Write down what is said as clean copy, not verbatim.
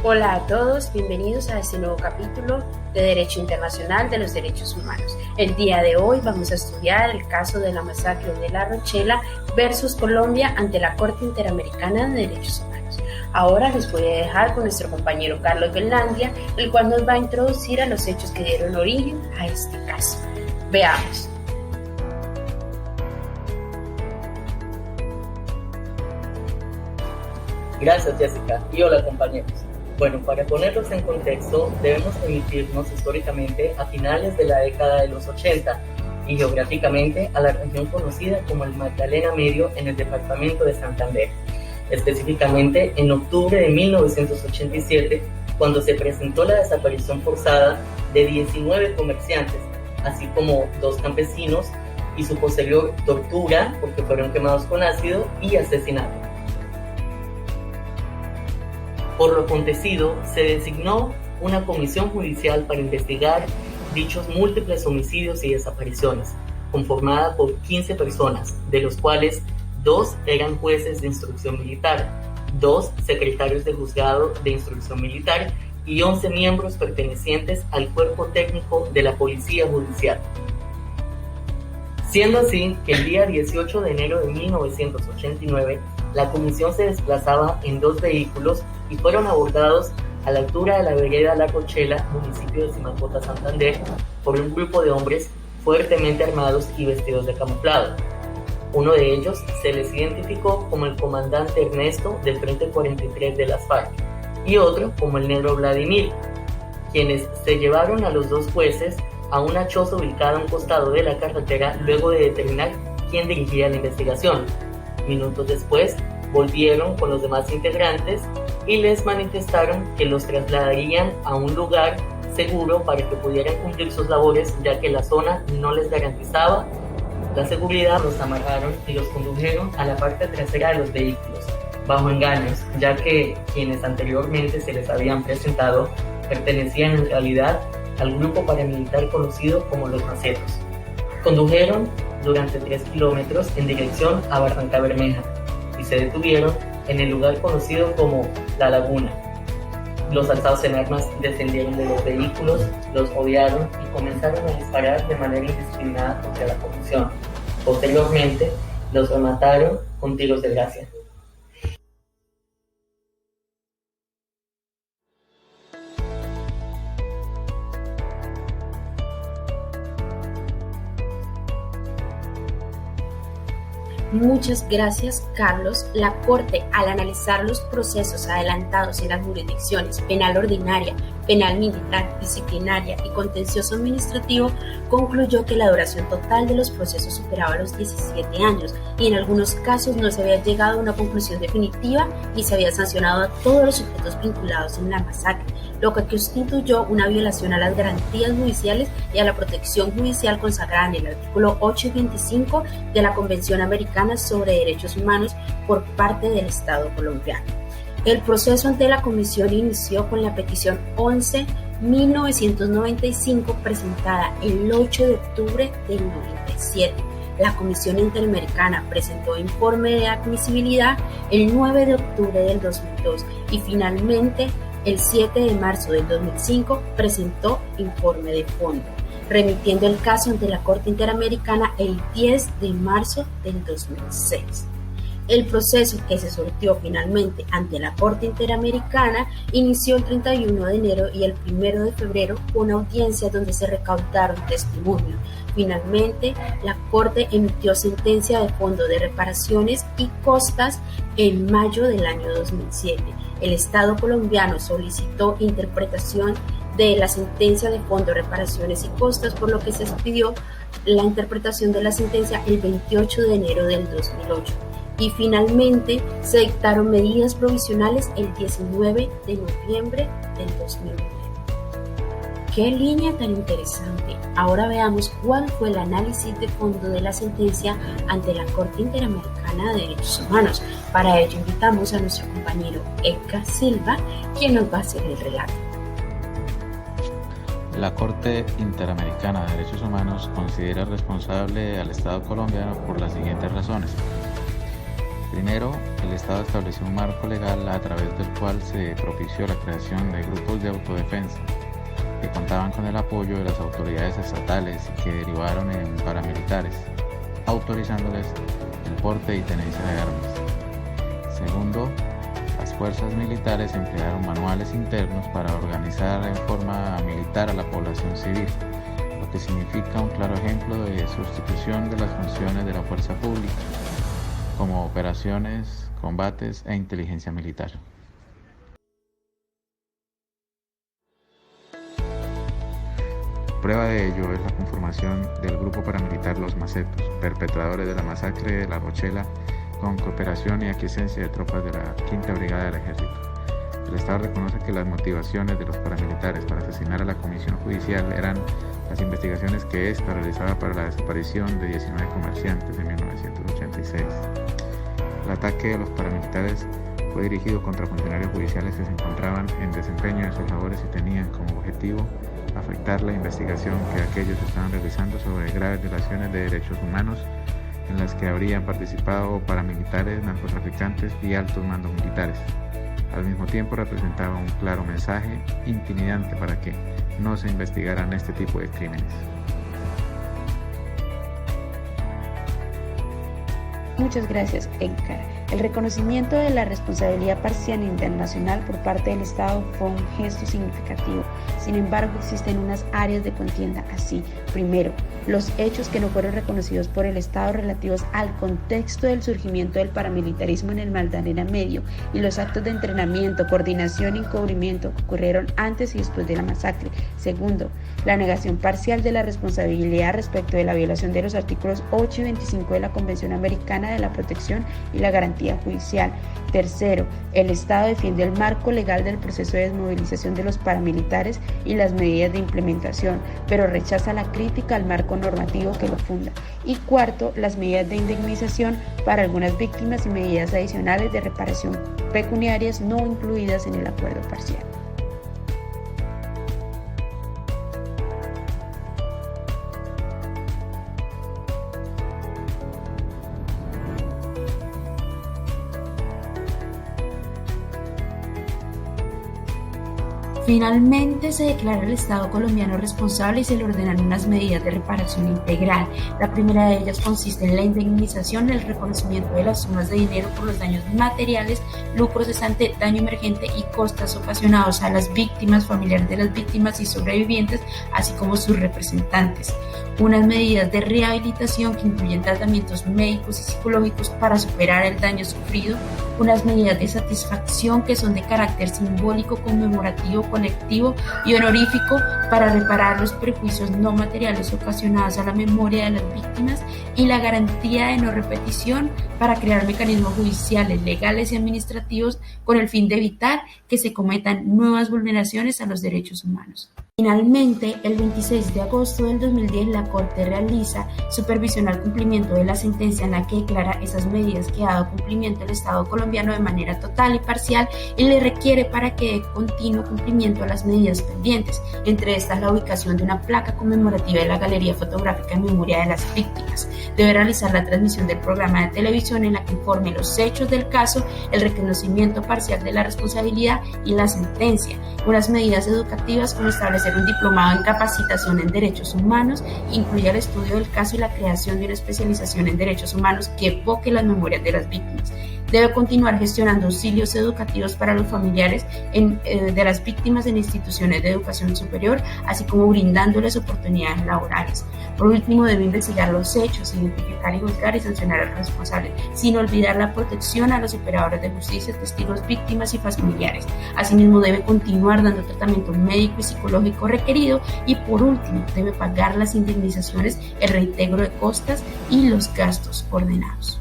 Hola a todos, bienvenidos a este nuevo capítulo de Derecho Internacional de los Derechos Humanos. El día de hoy vamos a estudiar el caso de la masacre de La Rochela versus Colombia ante la Corte Interamericana de Derechos Humanos. Ahora les voy a dejar con nuestro compañero Carlos Bellandia, el cual nos va a introducir a los hechos que dieron origen a este caso. Veamos. Gracias, Jessica, y hola, compañeros. Bueno, para ponerlos en contexto, debemos remitirnos históricamente a finales de la década de los 80 y geográficamente a la región conocida como el Magdalena Medio en el departamento de Santander. Específicamente en octubre de 1987, cuando se presentó la desaparición forzada de 19 comerciantes, así como 2 campesinos, y su posterior tortura, porque fueron quemados con ácido, y asesinato. Por lo acontecido, se designó una comisión judicial para investigar dichos múltiples homicidios y desapariciones, conformada por 15 personas, de los cuales 2 eran jueces de instrucción militar, 2 secretarios de juzgado de instrucción militar y 11 miembros pertenecientes al cuerpo técnico de la Policía Judicial. Siendo así que el día 18 de enero de 1989, la comisión se desplazaba en 2 vehículos y fueron abordados a la altura de la vereda La Rochela, municipio de Simacota, Santander, por un grupo de hombres fuertemente armados y vestidos de camuflado. Uno de ellos se les identificó como el comandante Ernesto del Frente 43 de las FARC y otro como el negro Vladimir, quienes se llevaron a los 2 jueces a una choza ubicada a un costado de la carretera luego de determinar quién dirigía la investigación. Minutos después, volvieron con los demás integrantes y les manifestaron que los trasladarían a un lugar seguro para que pudieran cumplir sus labores, ya que la zona no les garantizaba la seguridad. Los amarraron y los condujeron a la parte trasera de los vehículos, bajo engaños, ya que quienes anteriormente se les habían presentado pertenecían en realidad al grupo paramilitar conocido como los Macetos. Condujeron durante 3 kilómetros en dirección a Barranca Bermeja y se detuvieron en el lugar conocido como La Laguna. Los alzados en armas descendieron de los vehículos, los rodearon y comenzaron a disparar de manera indiscriminada contra la comisión. Posteriormente, los remataron con tiros de gracia. Muchas gracias, Carlos. La Corte, al analizar los procesos adelantados en las jurisdicciones penal ordinaria, penal militar, disciplinaria y contencioso administrativo, concluyó que la duración total de los procesos superaba los 17 años y en algunos casos no se había llegado a una conclusión definitiva y se había sancionado a todos los sujetos vinculados en la masacre, lo que constituyó una violación a las garantías judiciales y a la protección judicial consagrada en el artículo 8 y 25 de la Convención Americana sobre Derechos Humanos por parte del Estado colombiano. El proceso ante la Comisión inició con la petición 11-1995 presentada el 8 de octubre del 97. La Comisión Interamericana presentó informe de admisibilidad el 9 de octubre del 2002 y finalmente el 7 de marzo del 2005 presentó informe de fondo, remitiendo el caso ante la Corte Interamericana el 10 de marzo del 2006. El proceso, que se sortió finalmente ante la Corte Interamericana, inició el 31 de enero y el 1 de febrero con audiencias donde se recaudaron testimonios. Finalmente, la Corte emitió sentencia de fondo de reparaciones y costas en mayo del año 2007. El Estado colombiano solicitó interpretación de la sentencia de fondo, reparaciones y costas, por lo que se expidió la interpretación de la sentencia el 28 de enero del 2008. Y finalmente se dictaron medidas provisionales el 19 de noviembre del 2009. ¡Qué línea tan interesante! Ahora veamos cuál fue el análisis de fondo de la sentencia ante la Corte Interamericana de Derechos Humanos. Para ello invitamos a nuestro compañero Edgar Silva, quien nos va a hacer el relato. La Corte Interamericana de Derechos Humanos considera responsable al Estado colombiano por las siguientes razones. Primero, el Estado estableció un marco legal a través del cual se propició la creación de grupos de autodefensa que contaban con el apoyo de las autoridades estatales y que derivaron en paramilitares, autorizándoles el porte y tenencia de armas. Segundo, las fuerzas militares emplearon manuales internos para organizar en forma militar a la población civil, lo que significa un claro ejemplo de sustitución de las funciones de la fuerza pública, como operaciones, combates e inteligencia militar. Prueba de ello es la conformación del grupo paramilitar Los Macetos, perpetradores de la masacre de La Rochela, con cooperación y aquiescencia de tropas de la Quinta Brigada del Ejército. El Estado reconoce que las motivaciones de los paramilitares para asesinar a la Comisión Judicial eran las investigaciones que ésta realizaba para la desaparición de 19 comerciantes en 1986. El ataque de los paramilitares fue dirigido contra funcionarios judiciales que se encontraban en desempeño de sus labores y tenían como objetivo afectar la investigación que aquellos estaban realizando sobre graves violaciones de derechos humanos en las que habrían participado paramilitares, narcotraficantes y altos mandos militares. Al mismo tiempo representaba un claro mensaje intimidante para que no se investigaran este tipo de crímenes. Muchas gracias, Edgar. El reconocimiento de la responsabilidad parcial internacional por parte del Estado fue un gesto significativo. Sin embargo, existen unas áreas de contienda así. Primero, los hechos que no fueron reconocidos por el Estado relativos al contexto del surgimiento del paramilitarismo en el Magdalena Medio y los actos de entrenamiento, coordinación y encubrimiento que ocurrieron antes y después de la masacre. Segundo, la negación parcial de la responsabilidad respecto de la violación de los artículos 8 y 25 de la Convención Americana de la Protección y la Garantía Judicial. Tercero, el Estado defiende el marco legal del proceso de desmovilización de los paramilitares y las medidas de implementación, pero rechaza la crítica al marco normativo que lo funda. Y cuarto, las medidas de indemnización para algunas víctimas y medidas adicionales de reparación pecuniarias no incluidas en el acuerdo parcial. Finalmente se declara el Estado colombiano responsable y se le ordenan unas medidas de reparación integral. La primera de ellas consiste en la indemnización, el reconocimiento de las sumas de dinero por los daños materiales, lucro cesante, daño emergente y costas ocasionados a las víctimas, familiares de las víctimas y sobrevivientes, así como sus representantes. Unas medidas de rehabilitación que incluyen tratamientos médicos y psicológicos para superar el daño sufrido, unas medidas de satisfacción que son de carácter simbólico, conmemorativo, colectivo y honorífico para reparar los perjuicios no materiales ocasionados a la memoria de las víctimas, y la garantía de no repetición para crear mecanismos judiciales, legales y administrativos con el fin de evitar que se cometan nuevas vulneraciones a los derechos humanos. Finalmente, el 26 de agosto del 2010, la Corte realiza supervisión al cumplimiento de la sentencia en la que declara esas medidas que ha dado cumplimiento el Estado colombiano de manera total y parcial y le requiere para que dé continuo cumplimiento a las medidas pendientes. Entre estas, la ubicación de una placa conmemorativa de la Galería Fotográfica en memoria de las víctimas. Debe realizar la transmisión del programa de televisión en la que informe los hechos del caso, el reconocimiento parcial de la responsabilidad y la sentencia. Unas medidas educativas como establecer un diplomado en capacitación en derechos humanos, incluye el estudio del caso y la creación de una especialización en derechos humanos que evoque las memorias de las víctimas. Debe continuar gestionando auxilios educativos para los familiares de las víctimas en instituciones de educación superior, así como brindándoles oportunidades laborales. Por último, debe investigar los hechos, identificar y juzgar y sancionar al responsable, sin olvidar la protección a los operadores de justicia, testigos, víctimas y familiares. Asimismo, debe continuar dando tratamiento médico y psicológico requerido y, por último, debe pagar las indemnizaciones, el reintegro de costas y los gastos ordenados.